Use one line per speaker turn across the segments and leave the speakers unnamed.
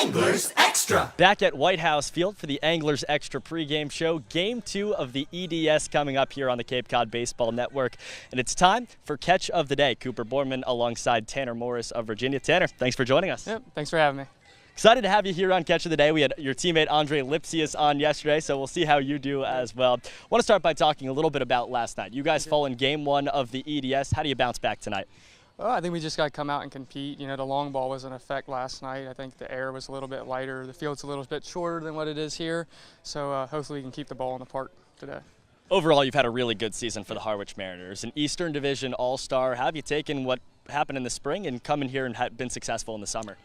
Anglers Extra.
Back at White House Field for the Anglers Extra pregame show. Game 2 of the EDS coming up here on the Cape Cod Baseball Network. And it's time for Catch of the Day. Cooper Boardman alongside Tanner Morris of Virginia. Tanner, thanks for joining us.
Yep, thanks for having me.
Excited to have you here on Catch of the Day. We had your teammate Andre Lipsius on yesterday, so we'll see how you do as well. I want to start by talking a little bit about last night. You guys fall in Game 1 of the EDS. How do you bounce back tonight?
Well, I think we just got to come out and compete. You know, the long ball was in effect last night. I think the air was a little bit lighter. The field's a little bit shorter than what it is here. So hopefully we can keep the ball in the park today.
Overall, you've had a really good season for the Harwich Mariners. An Eastern Division All-Star. How have you taken what happened in the spring and come in here and been successful in the summer?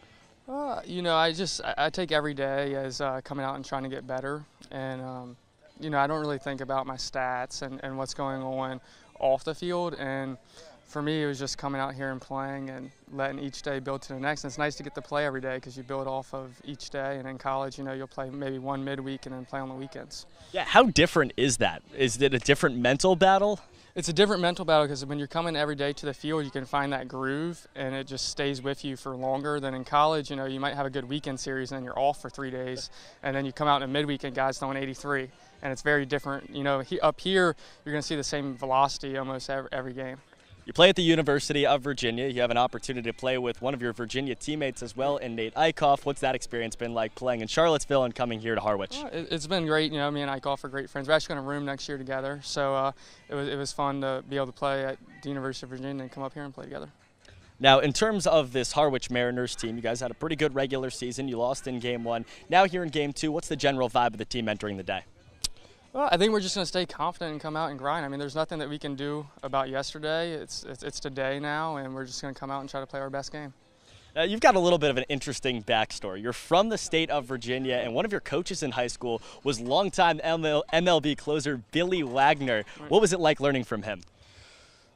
You know, I take every day as coming out and trying to get better. And, you know, I don't really think about my stats and what's going on off the field. And for me, it was just coming out here and playing and letting each day build to the next. And it's nice to get to play every day because you build off of each day. And in college, you know, you'll play maybe one midweek and then play on the weekends.
Yeah, how different is that? Is it a different mental battle?
It's a different mental battle because when you're coming every day to the field, you can find that groove and it just stays with you for longer than in college. You know, you might have a good weekend series and then you're off for 3 days. And then you come out in a midweek and guys throwing 83. And it's very different. You know, up here, you're going to see the same velocity almost every game.
You play at the University of Virginia. You have an opportunity to play with one of your Virginia teammates as well, in Nate Eichhoff. What's that experience been like playing in Charlottesville and coming here to Harwich?
It's been great. You know, me and Eichhoff are great friends. We're actually going to room next year together. So it was fun to be able to play at the University of Virginia and come up here and play together.
Now, in terms of this Harwich Mariners team, you guys had a pretty good regular season. You lost in Game 1. Now here in Game 2, what's the general vibe of the team entering the day?
Well, I think we're just going to stay confident and come out and grind. I mean, there's nothing that we can do about yesterday. It's today now, and we're just going to come out and try to play our best game.
You've got a little bit of an interesting backstory. You're from the state of Virginia, and one of your coaches in high school was longtime MLB closer Billy Wagner. What was it like learning from him?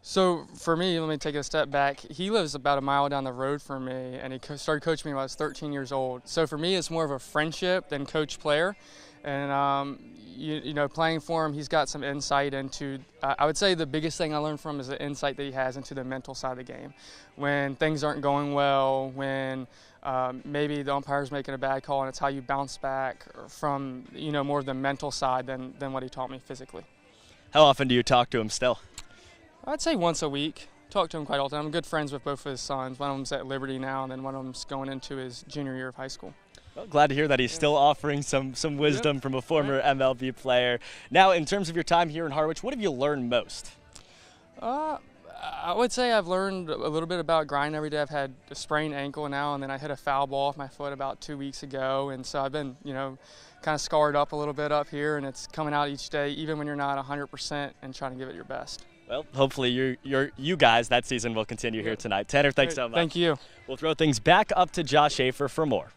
So for me, let me take a step back. He lives about a mile down the road from me, and he started coaching me when I was 13 years old. So for me, it's more of a friendship than coach-player. And, you know, playing for him, he's got some insight into, I would say the biggest thing I learned from him is the insight that he has into the mental side of the game. When things aren't going well, when maybe the umpire's making a bad call, and it's how you bounce back from, you know, more of the mental side than what he taught me physically.
How often do you talk to him still?
I'd say once a week. Talk to him quite often. I'm good friends with both of his sons. One of them's at Liberty now, and then one of them's going into his junior year of high school.
Well, glad to hear that he's still offering some wisdom from a former MLB player. Now, in terms of your time here in Harwich, what have you learned most?
I would say I've learned a little bit about grinding every day. I've had a sprained ankle now, and then I hit a foul ball off my foot about 2 weeks ago, and so I've been, you know, kind of scarred up a little bit up here, and it's coming out each day, even when you're not 100%, and trying to give it your best.
Well, hopefully you guys that season will continue here tonight. Tanner, thanks so much.
Thank you.
We'll throw things back up to Josh Schaefer for more.